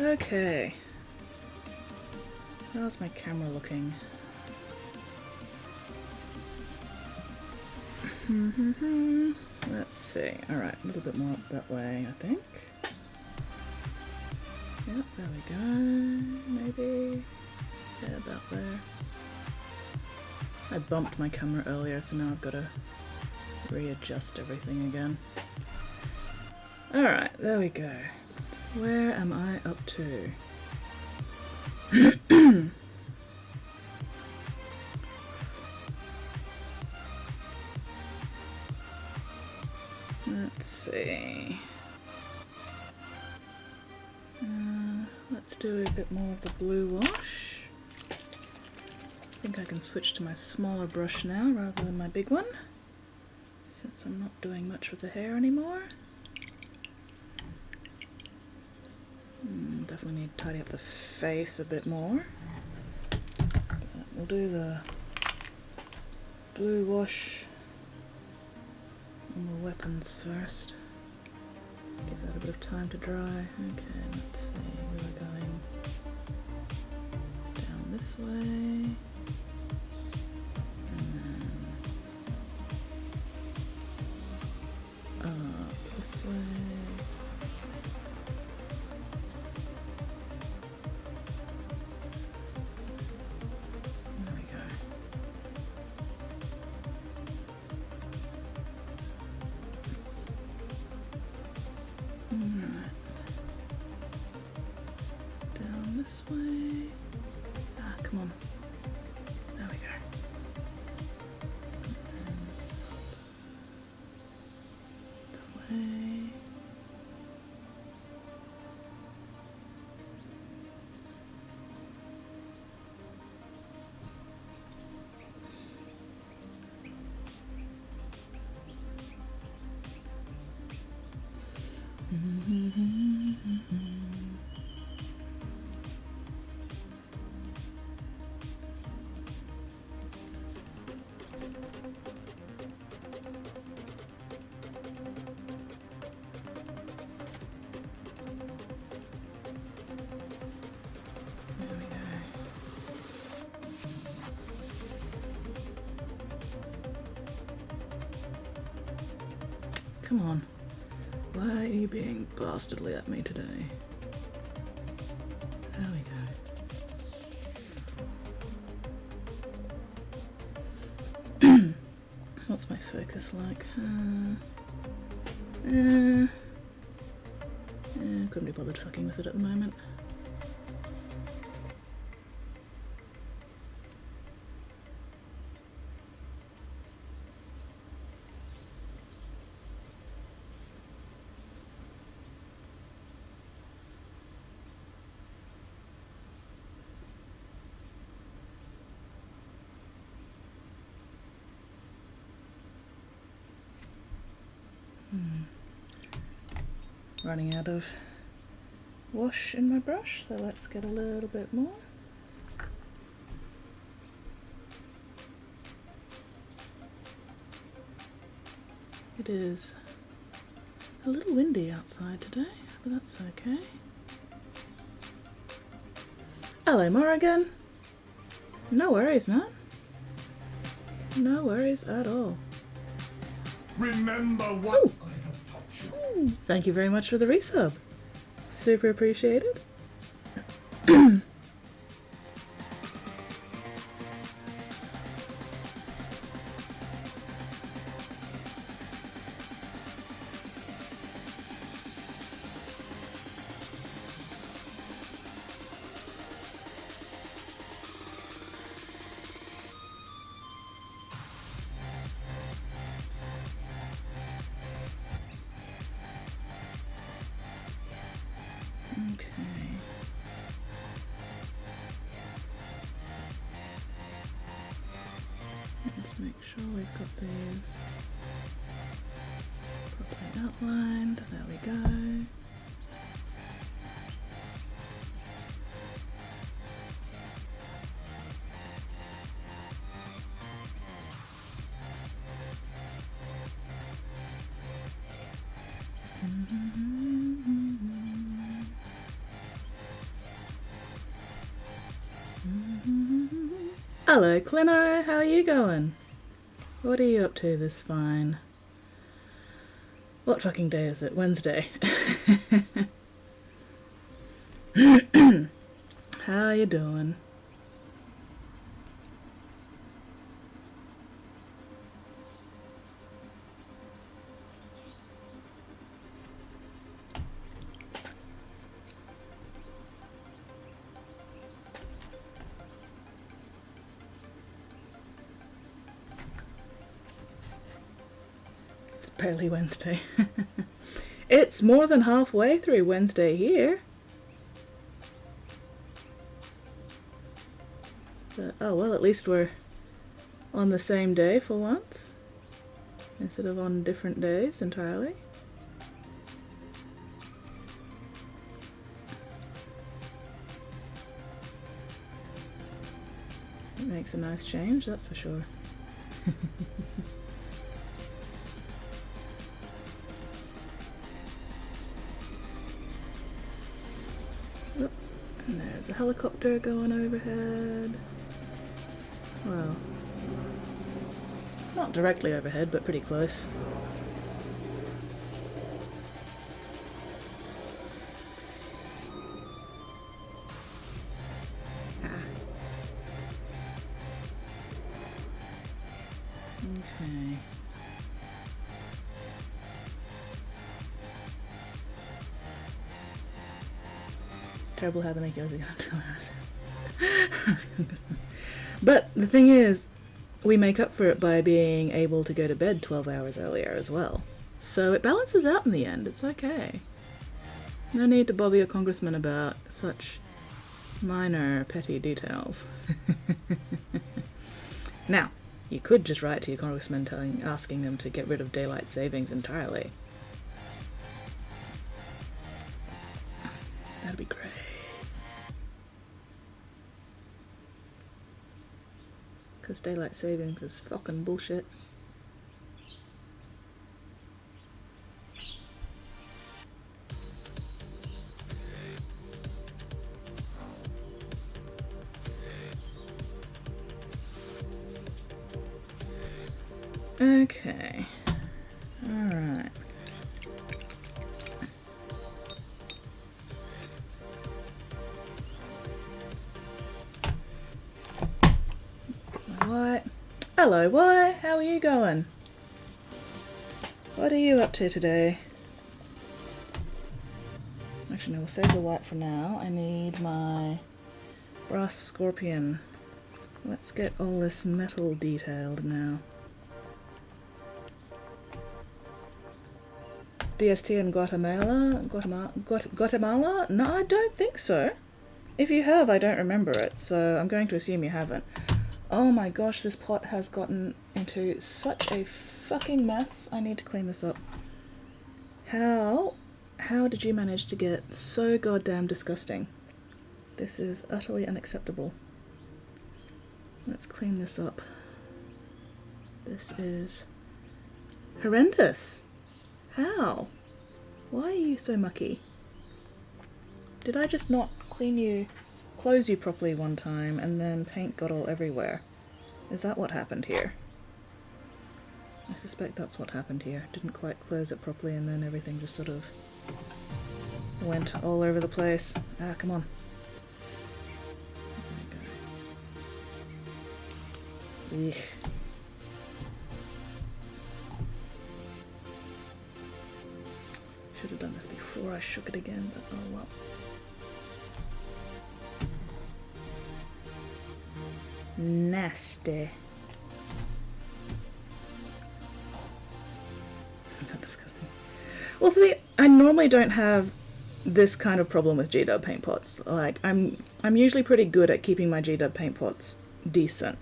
Okay. How's my camera looking? Let's see. Alright, a little bit more up that way, I think. Yep, there we go. Maybe. Yeah, about there. I bumped my camera earlier, so now I've got to readjust everything again. Alright, there we go. Where am I up to? Let's see. Let's do a bit more of the blue wash. I think I can switch to my smaller brush now rather than my big one, since I'm not doing much with the hair anymore. Definitely need to tidy up the face a bit more. But we'll do the blue wash on the weapons first. Give that a bit of time to dry. Okay, let's see, we're going down this way. And then up this way. There we go. Alright. Down this way. Ah, come on. There we go. That way. There we go. Come on. Why are you being bastardly at me today? There we go. What's my focus like? Couldn't be bothered fucking with it at the moment. Running out of wash in my brush, so let's get a little bit more. It is a little windy outside today, but that's okay. Hello, Morrigan. No worries, man. No worries at all. Remember what Ooh. I have taught you. Thank you very much for the resub. Super appreciated. Okay. Let's make sure we've got these properly outlined. There we go. Hello, Clino. How are you going? What are you up to this fine? What fucking day is it? Wednesday. How you doing? It's barely Wednesday. It's more than halfway through Wednesday here. But, oh well, at least we're on the same day for once, instead of on different days entirely. It makes a nice change, that's for sure. Oh, and there's a helicopter going overhead. Well, not directly overhead, but pretty close. Okay. Terrible how they make yours 2 hours. But the thing is, we make up for it by being able to go to bed 12 hours earlier as well. So it balances out in the end, it's okay. No need to bother your congressman about such minor petty details. Now, you could just write to your congressman asking them to get rid of daylight savings entirely. That'd be great. Because daylight savings is fucking bullshit. Okay. Alright. Let's get my white. Hello, white. How are you going? What are you up to today? Actually, no, we'll save the white for now. I need my brass scorpion. Let's get all this metal detailed now. DST in Guatemala? Guatemala? No, I don't think so. If you have, I don't remember it, so I'm going to assume you haven't. Oh my gosh, this pot has gotten into such a fucking mess. I need to clean this up. How did you manage to get so goddamn disgusting? This is utterly unacceptable. Let's clean this up. This is horrendous. How? Why are you so mucky? Did I just not close you properly one time and then paint got all everywhere? Is that what happened here? I suspect that's what happened here. Didn't quite close it properly and then everything just sort of went all over the place. Ah, come on. There we go. Eek. Should have done this before I shook it again, but oh well. Nasty. Not disgusting. Well, I normally don't have this kind of problem with G-dub paint pots. Like, I'm usually pretty good at keeping my G-dub paint pots decent.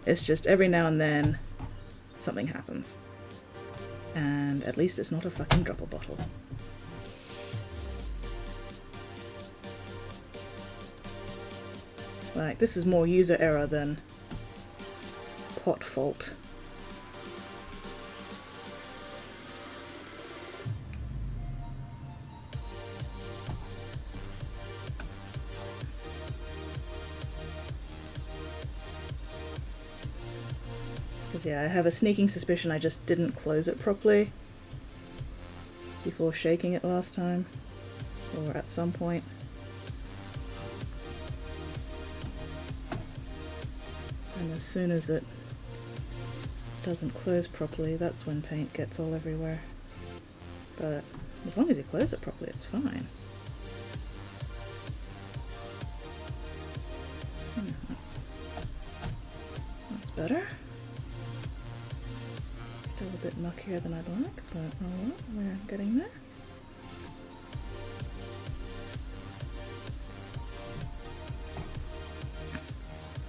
It's just every now and then something happens. And at least it's not a fucking dropper bottle. Like, this is more user error than pot fault. Because yeah, I have a sneaking suspicion I just didn't close it properly before shaking it last time, or at some point. And as soon as it doesn't close properly, that's when paint gets all everywhere. But as long as you close it properly, it's fine. That's better. Still a bit muckier than I'd like, but oh well, we're getting there.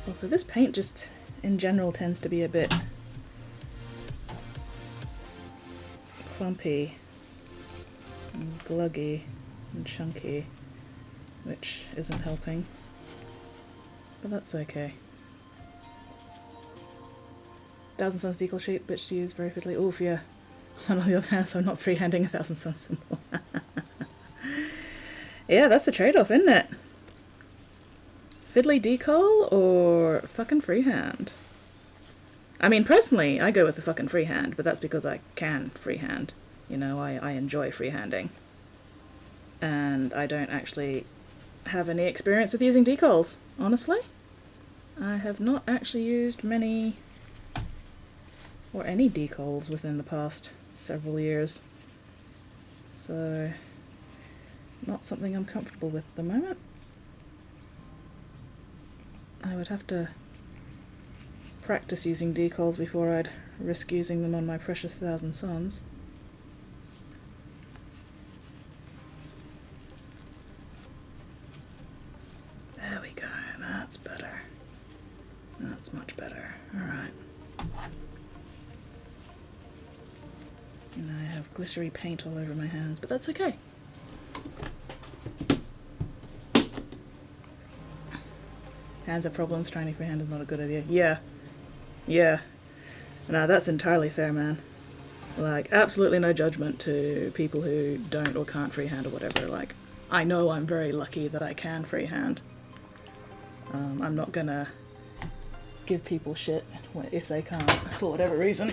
Also, this paint just in general tends to be a bit clumpy and gluggy and chunky, which isn't helping, but that's okay. 1000 Suns decal sheet, bitch to use, very fiddly. Oof, yeah. On the other hand, I'm not freehanding 1000 Suns symbol. Yeah, that's the trade-off, isn't it? Fiddly decal or fucking freehand? I mean, personally, I go with the fucking freehand, but that's because I can freehand. You know, I enjoy freehanding. And I don't actually have any experience with using decals, honestly. I have not actually used many or any decals within the past several years. So, not something I'm comfortable with at the moment. I would have to practice using decals before I'd risk using them on my precious 1000 Suns. There we go, that's better. That's much better. Alright. And I have glittery paint all over my hands, but that's okay. Hands have problems, trying to freehand is not a good idea. Yeah. Yeah. No, that's entirely fair, man. Like, absolutely no judgment to people who don't or can't freehand or whatever. Like, I know I'm very lucky that I can freehand. I'm not gonna give people shit if they can't, for whatever reason.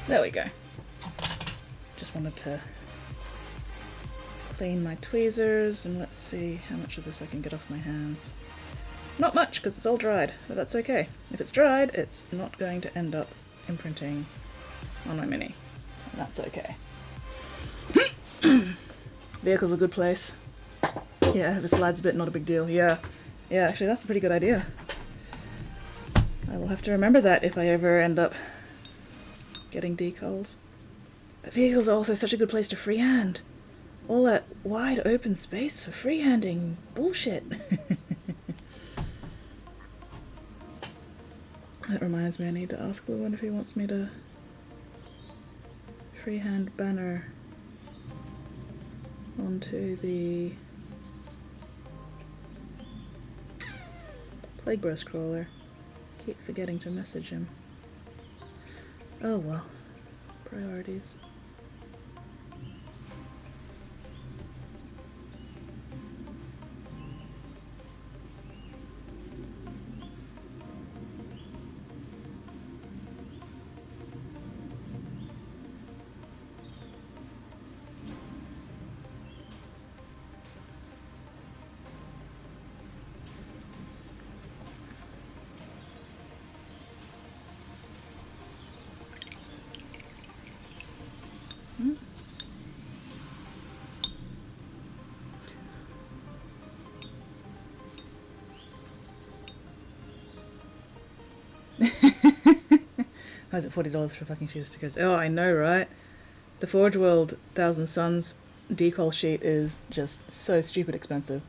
There we go. Just wanted to clean my tweezers, and let's see how much of this I can get off my hands. Not much, because it's all dried, but that's okay. If it's dried, it's not going to end up imprinting on my Mini. And that's okay. Vehicle's a good place. Yeah, if it slides a bit, not a big deal. Yeah. Yeah, actually that's a pretty good idea. I will have to remember that if I ever end up getting decals. But vehicles are also such a good place to freehand. All that wide open space for freehanding bullshit. That reminds me, I need to ask Lewin if he wants me to freehand banner onto the Plague Bro scroller. Keep forgetting to message him. Oh well, priorities. Why is it $40 for fucking sheet stickers? Oh, I know, right? The Forge World 1000 Suns decal sheet is just so stupid expensive.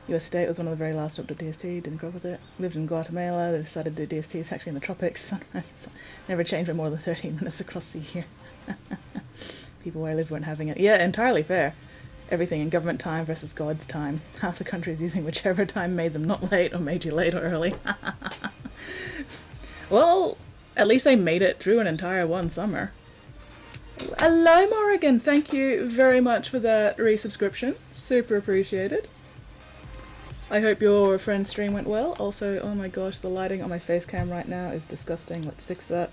US State was one of the very last up to DST, didn't grow up with it. Lived in Guatemala, they decided to do DST, it's actually in the tropics. Sunrise never changed by more than 13 minutes across the year. People where I live weren't having it. Yeah, entirely fair. everything in government time versus God's time. Half the country's using whichever time made them not late or made you late or early. Well, at least they made it through an entire one summer. Hello, Morrigan. Thank you very much for that resubscription. Super appreciated. I hope your friend's stream went well. Also, oh my gosh, the lighting on my face cam right now is disgusting. Let's fix that.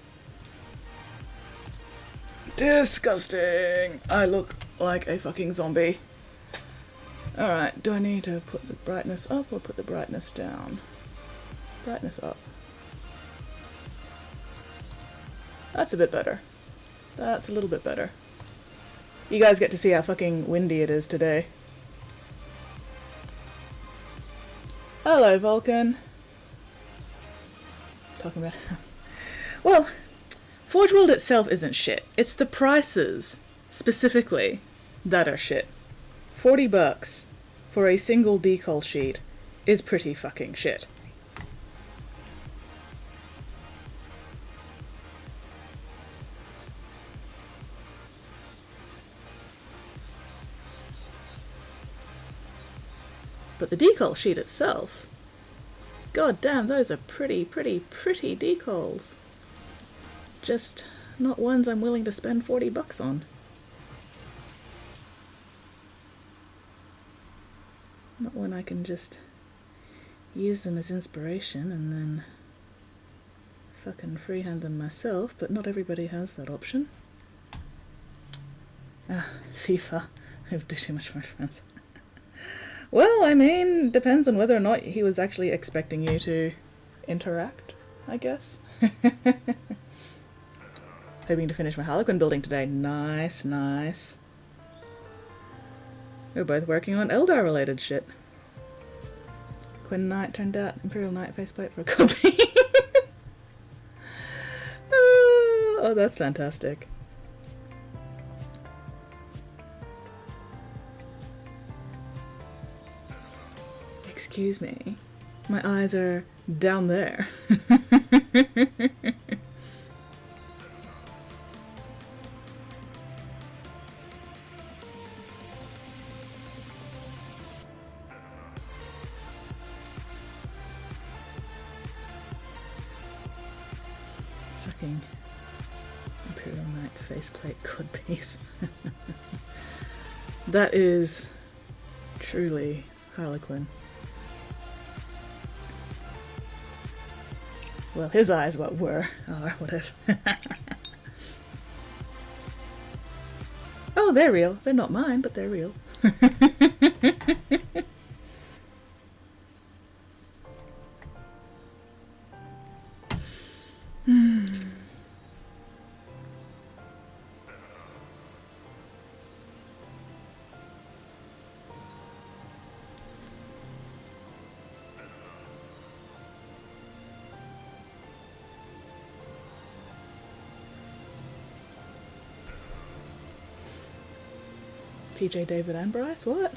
Disgusting! I look like a fucking zombie. Alright, do I need to put the brightness up or put the brightness down? Brightness up. That's a bit better. That's a little bit better. You guys get to see how fucking windy it is today. Hello, Vulcan. Talking about... Well, Forge World itself isn't shit. It's the prices, specifically, that are shit. $40 for a single decal sheet is pretty fucking shit. But the decal sheet itself, god damn, those are pretty decals. Just not ones I'm willing to spend $40 on. Not one I can just use them as inspiration and then fucking freehand them myself, but not everybody has that option. Ah, FIFA. I have too much for my friends. Well, I mean, depends on whether or not he was actually expecting you to interact, I guess. Hoping to finish my Harlequin building today. Nice, nice. We're both working on Eldar related shit. Quinn Knight turned out Imperial Knight faceplate for a copy. Oh, that's fantastic. Excuse me. My eyes are down there. Fucking Imperial Knight faceplate codpiece. That is truly Harlequin. Well, his eyes are whatever. Oh, they're real. They're not mine, but they're real. PJ, David and Bryce? What?